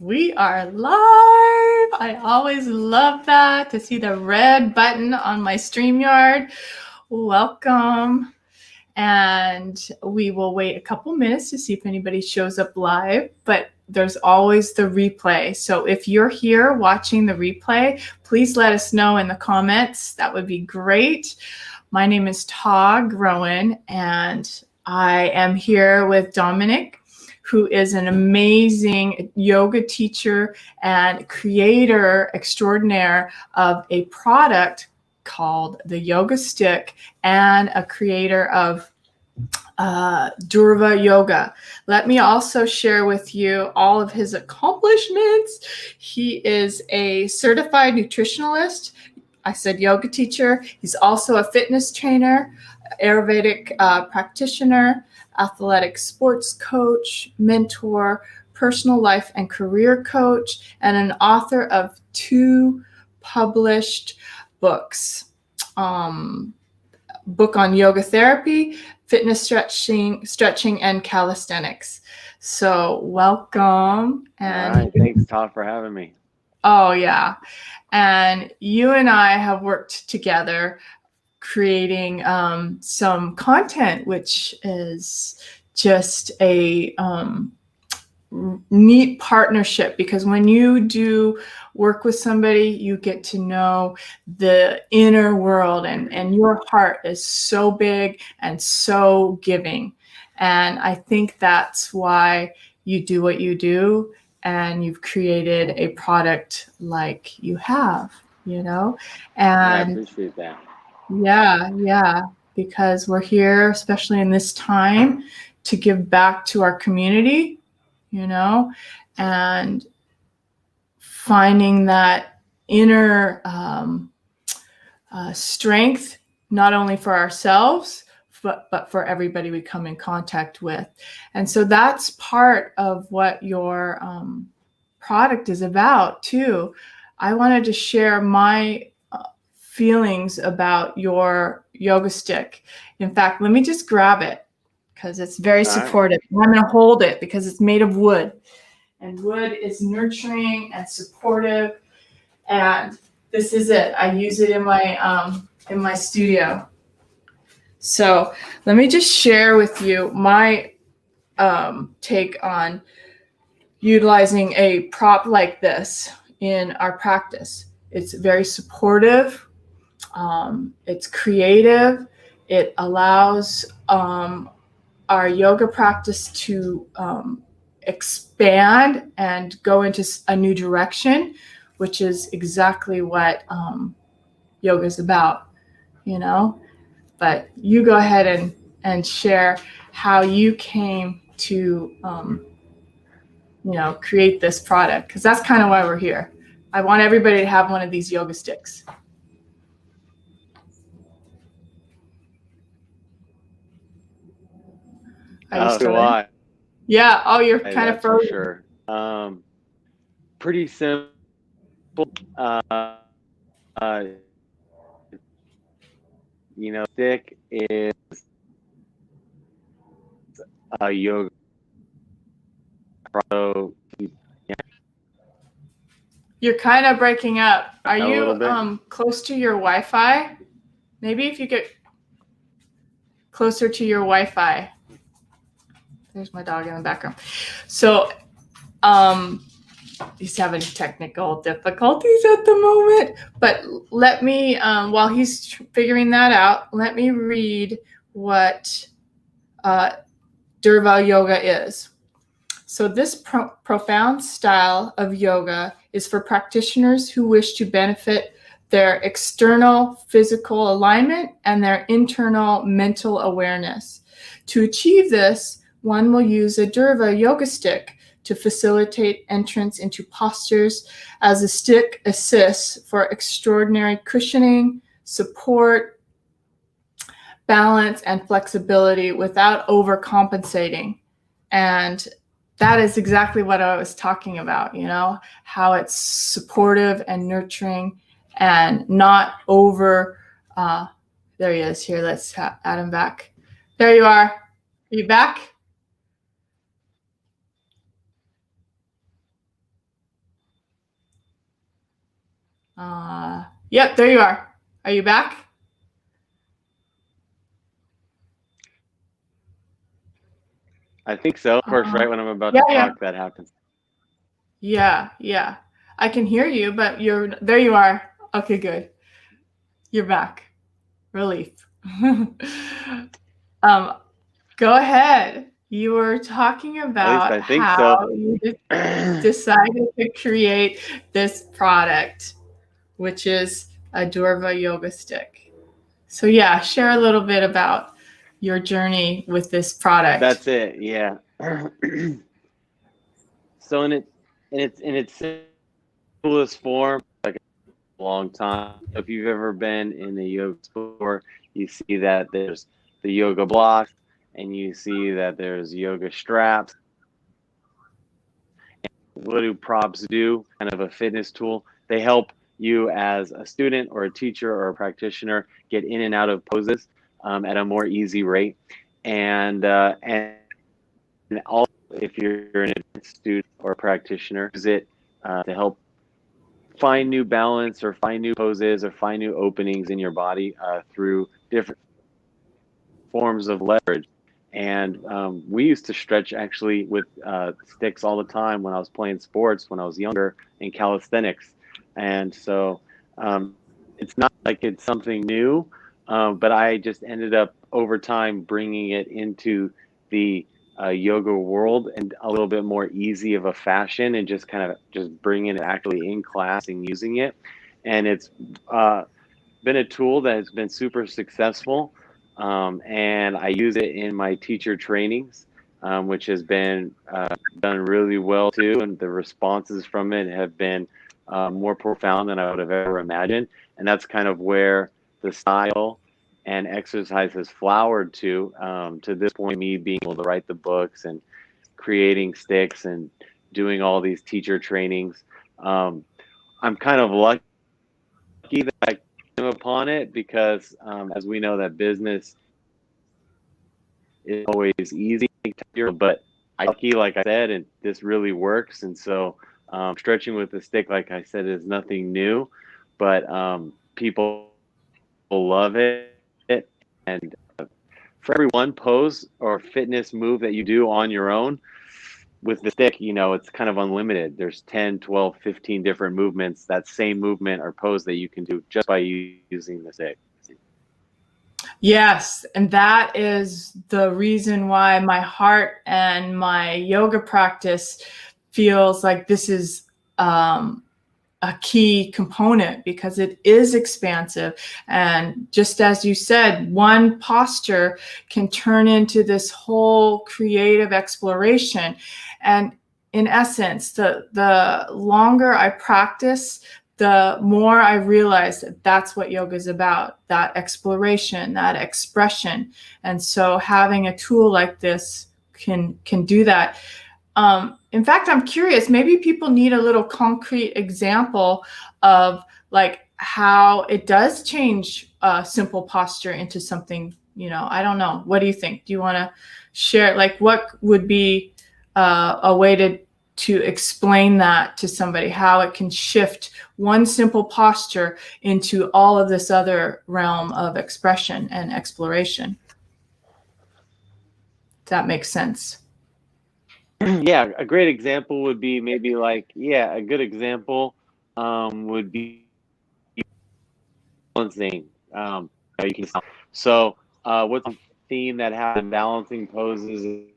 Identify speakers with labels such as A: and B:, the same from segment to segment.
A: We are live. I always love that, to see the red button on my StreamYard. Welcome. And we will wait a couple minutes to see if anybody shows up live, but there's always the replay. So if you're here watching the replay, please let us know in the comments. That would be great. My name is Tog Rowan, and I am here with Dominic, who is an amazing yoga teacher and creator extraordinaire of a product called the Yogistick, and a creator of Dhurva Yoga. Let me also share with you all of his accomplishments. He is a certified nutritionalist. I said yoga teacher. He's also a fitness trainer, Ayurvedic practitioner, athletic sports coach, mentor, personal life and career coach, and an author of 2 published books. Book on yoga therapy, fitness stretching, and calisthenics. So welcome. And
B: all right, thanks, Todd, for having me.
A: Oh yeah, and you and I have worked together creating some content, which is just a neat partnership, because when you do work with somebody, you get to know the inner world, and your heart is so big and so giving. And I think that's why you do what you do, and you've created a product like you have, And
B: I appreciate that.
A: Yeah, because we're here, especially in this time, to give back to our community, and finding that inner strength, not only for ourselves, but for everybody we come in contact with. And so that's part of what your product is about too. I wanted to share my feelings about your yoga stick. In fact, let me just grab it, because it's very supportive. Right. I'm going to hold it because it's made of wood, and wood is nurturing and supportive. And this is it. I use it in my studio. So let me just share with you my take on utilizing a prop like this in our practice. It's very supportive. It's creative. It allows our yoga practice to expand and go into a new direction, which is exactly what yoga is about, But you go ahead and share how you came to, create this product, because that's kind of why we're here. I want everybody to have one of these yoga sticks.
B: Do I?
A: Yeah. Oh, you're kind of frozen.
B: For sure. Pretty simple. Stick is a yoga. So,
A: you're kind of breaking up. Are you close to your Wi-Fi? Maybe if you get closer to your Wi-Fi. There's my dog in the background. So he's having technical difficulties at the moment. But let me, while he's figuring that out, let me read what Dhurva Yoga is. So this profound style of yoga is for practitioners who wish to benefit their external physical alignment and their internal mental awareness. To achieve this, one will use a Dhurva Yogistick to facilitate entrance into postures, as the stick assists for extraordinary cushioning, support, balance, and flexibility without overcompensating. And that is exactly what I was talking about, how it's supportive and nurturing and not over. There he is. Here, let's add him back. There you are. Are you back? Yep, there you are. Are you back?
B: I think so. Of course, right when I'm about to talk, that happens.
A: Yeah. I can hear you, but there you are. Okay, good. You're back. Relief. Go ahead. You were talking about
B: I think
A: how
B: so.
A: you decided to create this product, which is a Dhurva Yogistick. So yeah, share a little bit about your journey with this product.
B: That's it. Yeah. So in its simplest form, like a long time. If you've ever been in a yoga store, you see that there's the yoga blocks, and you see that there's yoga straps. And what do props do? Kind of a fitness tool. They help you as a student or a teacher or a practitioner get in and out of poses at a more easy rate. And also, if you're an advanced student or a practitioner, use it to help find new balance or find new poses or find new openings in your body through different forms of leverage. And we used to stretch actually with sticks all the time when I was playing sports when I was younger in calisthenics. And so it's not like it's something new, but I just ended up over time bringing it into the yoga world and a little bit more easy of a fashion, and just kind of just bringing it actually in class and using it. And it's been a tool that has been super successful. And I use it in my teacher trainings, which has been done really well too. And the responses from it have been more profound than I would have ever imagined. And that's kind of where the style and exercise has flowered to this point, me being able to write the books and creating sticks and doing all these teacher trainings. I'm kind of lucky that I came upon it because, as we know, that business is always easy, but I'm lucky, like I said, and this really works. And so stretching with a stick, like I said, is nothing new, but people love it. And for every one pose or fitness move that you do on your own with the stick, it's kind of unlimited. There's 10, 12, 15 different movements, that same movement or pose that you can do just by using the stick.
A: Yes, and that is the reason why my heart and my yoga practice feels like this is a key component, because it is expansive. And just as you said, one posture can turn into this whole creative exploration. And in essence, the longer I practice, the more I realize that that's what yoga is about, that exploration, that expression. And so having a tool like this can do that. In fact, I'm curious, maybe people need a little concrete example of like how it does change simple posture into something, I don't know. What do you think? Do you want to share, like, what would be a way to explain that to somebody, how it can shift one simple posture into all of this other realm of expression and exploration? Does that make sense?
B: Yeah, a great example would be maybe like, a good example would be balancing. You can, so what's a theme that has balancing poses,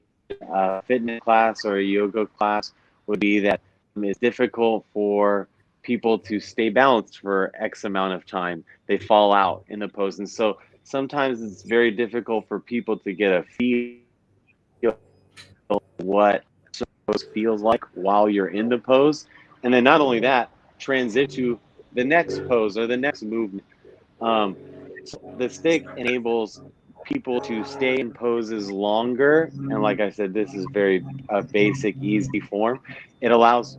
B: a fitness class or a yoga class, would be that it's difficult for people to stay balanced for X amount of time. They fall out in the pose. And so sometimes it's very difficult for people to get a feel what pose feels like while you're in the pose. And then not only that, transition to the next pose or the next movement. So the stick enables people to stay in poses longer. And like I said, this is very basic, easy form. It allows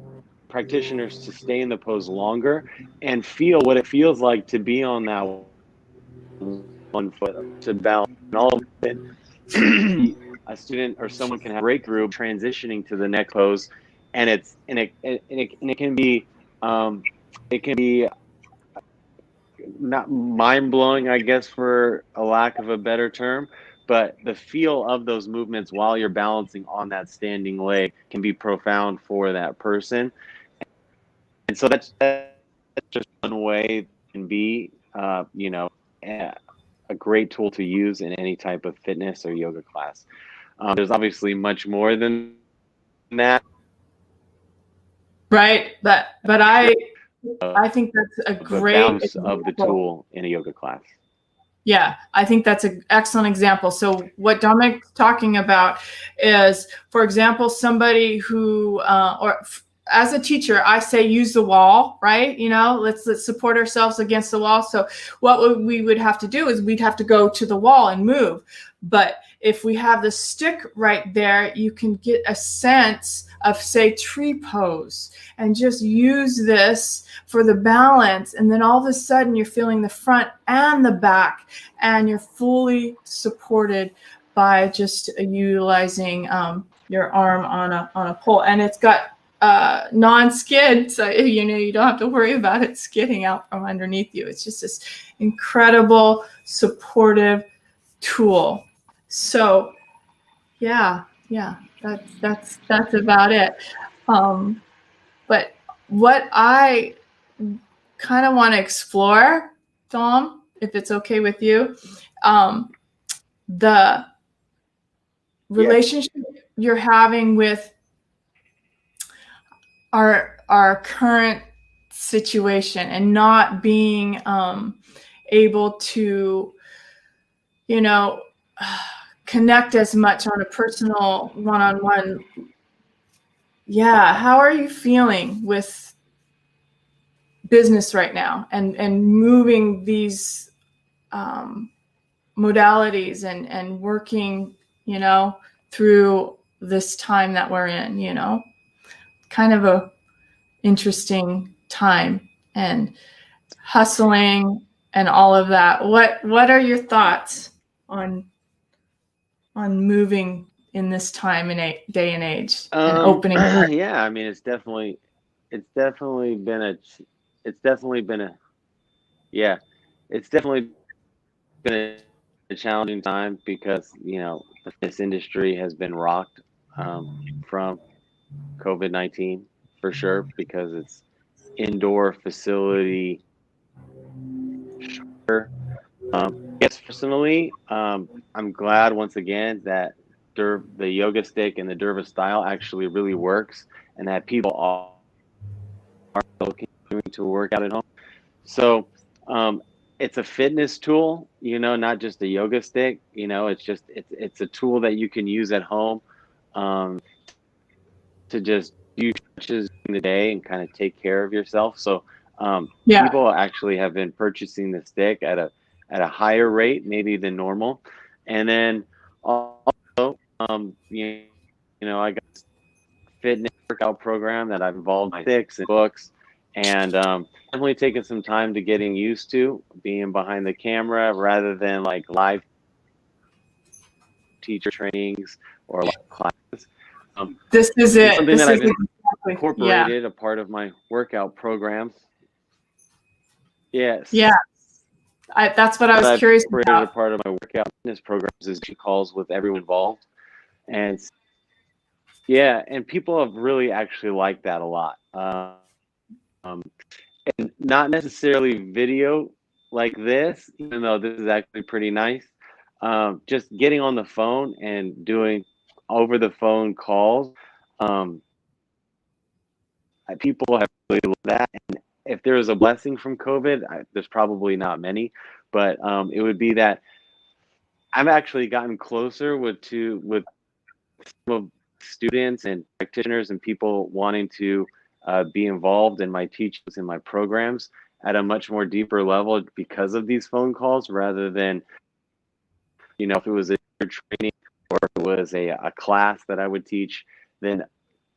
B: practitioners to stay in the pose longer and feel what it feels like to be on that one foot, to balance and all of it. A student or someone can have breakthrough transitioning to the next pose, and it can be not mind blowing, I guess, for a lack of a better term, but the feel of those movements while you're balancing on that standing leg can be profound for that person. And so that's just one way it can be, a great tool to use in any type of fitness or yoga class. There's obviously much more than that.
A: Right. But I think that's a
B: The
A: great
B: balance of the
A: example.
B: tool in a yoga class.
A: Yeah, I think that's an excellent example. So what Dominic's talking about is, for example, somebody who, as a teacher, I say use the wall, right? Let's support ourselves against the wall. So what we would have to do is we'd have to go to the wall and move. But if we have the stick right there, you can get a sense of, say, tree pose, and just use this for the balance. And then all of a sudden you're feeling the front and the back, and you're fully supported by just utilizing your arm on a pole. And it's got non-skid, so you don't have to worry about it skidding out from underneath you. It's just this incredible supportive tool. So yeah, that's about it. But what I kind of want to explore, Dom, if it's okay with you, the relationship you're having with our current situation, and not being able to, connect as much on a personal one-on-one. Yeah, how are you feeling with business right now, and moving these modalities and working, through this time that we're in, kind of a interesting time, and hustling and all of that. What are your thoughts on moving in this time and day and age, and opening?
B: Yeah, I mean, it's definitely been a challenging time, because this industry has been rocked from COVID-19 for sure, because it's indoor facility. Sure. Yes, personally, I'm glad once again that the Yogistick and the Dhurva style actually really works, and that people are continuing to work out at home. So it's a fitness tool, not just a yoga stick. It's a tool that you can use at home to just do stretches in the day and kind of take care of yourself. So people actually have been purchasing the stick at a higher rate maybe than normal. And then also, I got a fitness workout program that I've involved my sticks and books, and definitely taking some time to getting used to being behind the camera rather than like live teacher trainings or live classes.
A: This is it.
B: Something
A: This
B: that
A: is
B: I've incorporated a part of my workout programs. Yes.
A: Yeah. That's what I was curious about.
B: A part of my workout fitness programs is calls with everyone involved, and and people have really actually liked that a lot. And not necessarily video like this, even though this is actually pretty nice. Just getting on the phone and doing over the phone calls. People have really loved that. And if there was a blessing from COVID, there's probably not many, but it would be that I've actually gotten closer with some of students and practitioners and people wanting to be involved in my teachings and my programs at a much more deeper level because of these phone calls, rather than, if it was a training or if it was a class that I would teach, then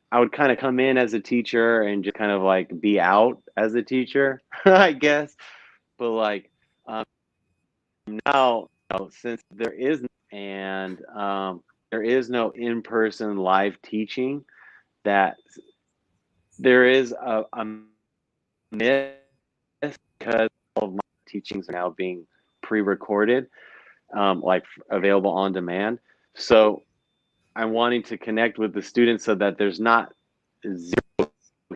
B: I would kind of come in as a teacher and just kind of like be out as a teacher, I guess. But like now, since there is no in-person live teaching, that there is a myth because of my teachings are now being pre-recorded, like available on demand. So I'm wanting to connect with the students so that there's not zero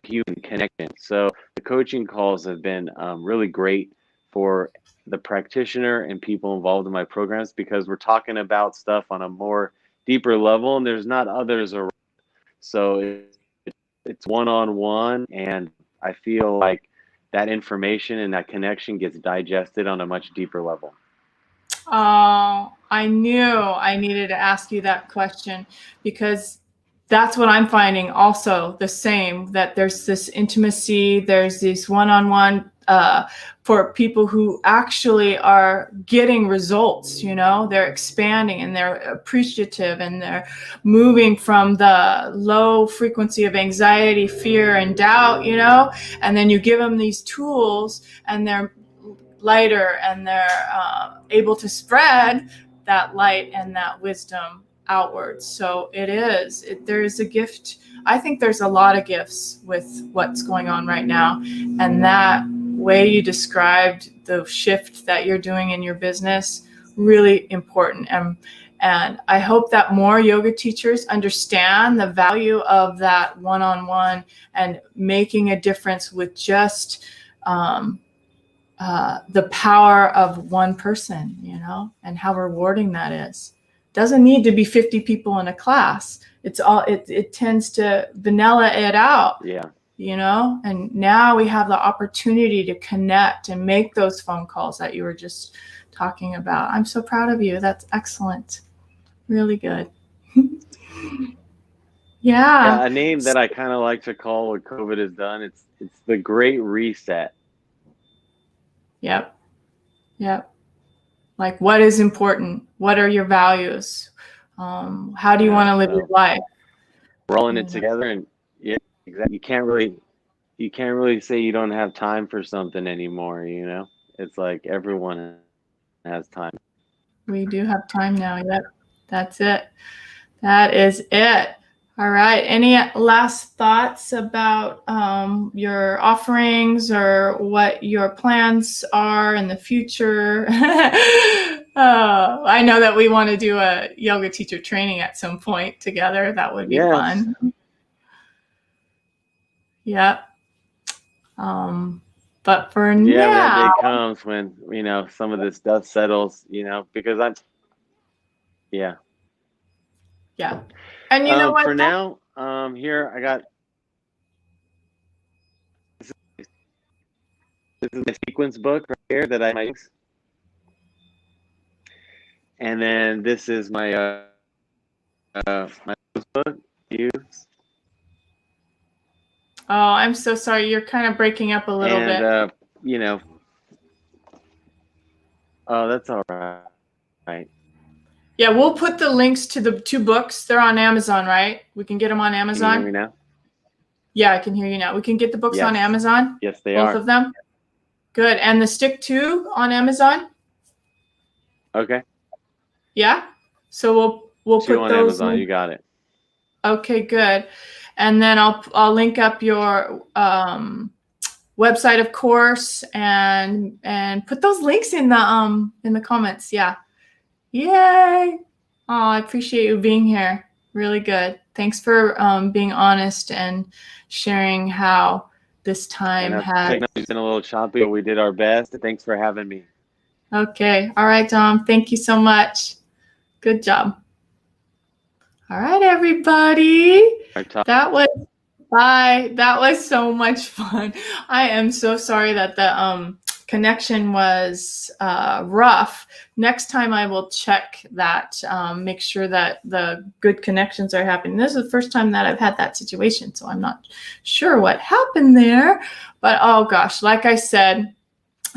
B: human connection. So the coaching calls have been really great for the practitioner and people involved in my programs, because we're talking about stuff on a more deeper level and there's not others around. So it's one-on-one, and I feel like that information and that connection gets digested on a much deeper level.
A: Oh, I knew I needed to ask you that question, because that's what I'm finding also the same, that there's this intimacy, there's this one-on-one for people who actually are getting results, you know, they're expanding and they're appreciative and they're moving from the low frequency of anxiety, fear, and doubt, you know, and then you give them these tools and they're lighter and they're able to spread that light and that wisdom outwards. So there's a gift. I think there's a lot of gifts with what's going on right now. And that way you described the shift that you're doing in your business, really important. And I hope that more yoga teachers understand the value of that one-on-one and making a difference with just the power of one person, you know, and how rewarding that is. Doesn't need to be 50 people in a class. It tends to vanilla it out.
B: Yeah.
A: You know, and now we have the opportunity to connect and make those phone calls that you were just talking about. I'm so proud of you. That's excellent. Really good. Yeah.
B: A name that I kind of like to call what COVID has done, it's the Great Reset.
A: Yep. Like, what is important? What are your values? How do you want to live your life?
B: We're all in it together, and yeah, exactly. You can't really say you don't have time for something anymore. You know, it's like everyone has time.
A: We do have time now. Yep. That's it. That is it. All right. Any last thoughts about your offerings or what your plans are in the future? I know that we want to do a yoga teacher training at some point together. That would be fun. Yep. But for now,
B: that day comes when, you know, some of this stuff settles, you know, because yeah.
A: And you know what?
B: For now, here I got, this is my sequence book right here that I use. And then this is my my book to use.
A: Oh, I'm so sorry. You're kind of breaking up a little bit.
B: You know, oh, that's all right.
A: Yeah, we'll put the links to the 2 books. They're on Amazon, right? We can get them on Amazon.
B: Can you hear me now?
A: Yeah, I can hear you now. We can get the books on Amazon.
B: Yes, they are.
A: Both of them. Good. And the Stick 2 on Amazon.
B: Okay.
A: Yeah. So we'll
B: 2
A: put
B: on
A: those
B: Amazon. You got it.
A: Okay, good. And then I'll link up your website, of course, and put those links in the comments. Yeah. Yay. Oh, I appreciate you being here. Really good. Thanks for being honest and sharing how this time had.
B: Technology's been a little choppy, but we did our best. Thanks for having me.
A: Okay. All right, Dom. Thank you so much. Good job. All right, everybody. That was so much fun. I am so sorry that the connection was rough. Next time I will check that, make sure that the good connections are happening. This is the first time that I've had that situation, so I'm not sure what happened there. But oh gosh, like I said,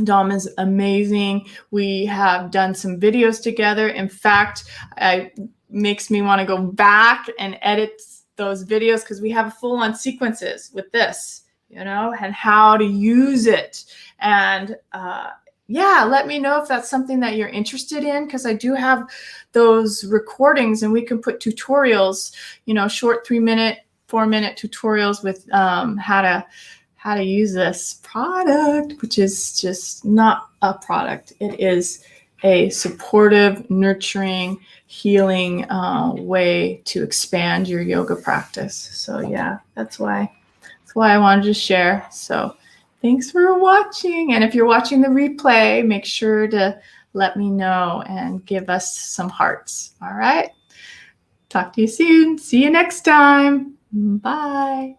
A: Dom is amazing. We have done some videos together. In fact, it makes me want to go back and edit those videos because we have full-on sequences with this, you know, and how to use it. And yeah, let me know if that's something that you're interested in, because I do have those recordings and we can put tutorials, you know, short 3-minute, 4-minute tutorials with how how to use this product, which is just not a product. It is a supportive, nurturing, healing way to expand your yoga practice. So yeah, that's why I wanted to share. So thanks for watching. And if you're watching the replay, make sure to let me know and give us some hearts. All right. Talk to you soon. See you next time. Bye.